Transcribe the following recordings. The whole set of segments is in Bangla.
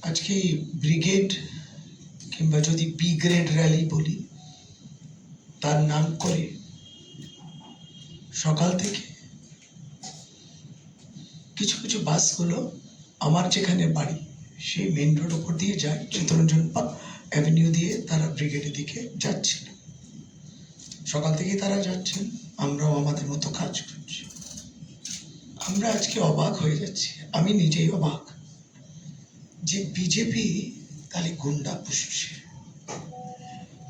আজকে ব্রিগেড কিংবা যদি বি গ্রেড র্যালি বলি তার নাম করে সকাল থেকে কিছু কিছু বাসগুলো আমার যেখানে বাড়ি সেই মেন রোড ওপর দিয়ে যায়, চিত্তরঞ্জন অ্যাভিনিউ দিয়ে তারা ব্রিগেডের দিকে যাচ্ছিল। সকাল থেকেই তারা যাচ্ছেন, আমরাও আমাদের মতো কাজ করছি। আমরা আজকে অবাক হয়ে যাচ্ছি, আমি নিজেই অবাক যে বিজেপি তাহলে গুন্ডা পুষছে,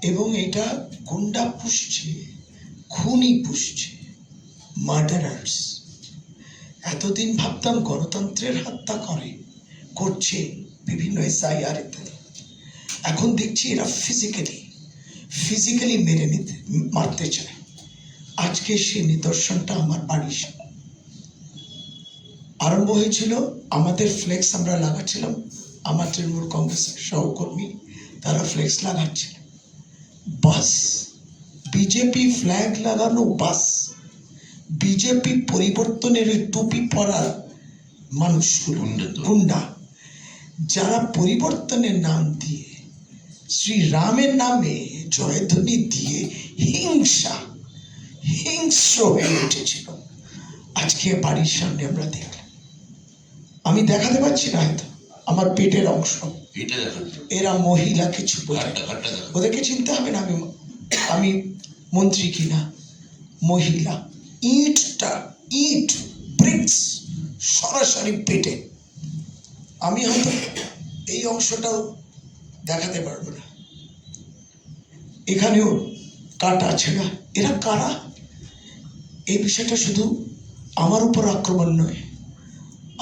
এবং এটা গুন্ডা পুষছে, খুনি পুষছে, মার্ডারার্স। এতদিন ভাবতাম গণতন্ত্রের হত্যা করছে বিভিন্ন SIR ইত্যাদি, এখন দেখছি এরা ফিজিক্যালি মারতে চায়। আজকে সে নিদর্শনটা আমার বাড়ির সামনে আরম্ভ হয়েছিল। আমাদের ফ্লেক্স আমরা লাগাচ্ছিলাম, আমার তৃণমূল কংগ্রেসের সহকর্মী তারা ফ্লেক্স লাগাচ্ছিল, বাস বিজেপি ফ্ল্যাগ লাগানো বাস, বিজেপি পরিবর্তনের ওই টুপি পরা মানুষগুলো গুন্ডা, যারা পরিবর্তনের নাম দিয়ে শ্রীরামের নামে জয়ধ্বনি দিয়ে হিংস্র হয়ে উঠেছিল। আজকে বাড়ির সামনে আমরা দেখলাম, আমি দেখাতে পারছি না হয়তো আমার পেটের অংশ, এরা মহিলা কিছু বলে, ওদেরকে চিনতে হবে না আমি মন্ত্রী কিনা, মহিলা, ইট ব্রিক্স সরাসরি পেটে। আমি হয়তো এই অংশটাও দেখাতে পারবো না, এখানেও কাটা ছেঁড়া। এরা কারা? এই বিষয়টা শুধু আমার উপর আক্রমণ নয়,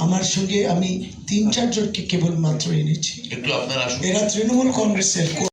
আমার সঙ্গে আমি 3-4 জনকে কেবলমাত্র এনেছি। এরা তৃণমূল কংগ্রেসের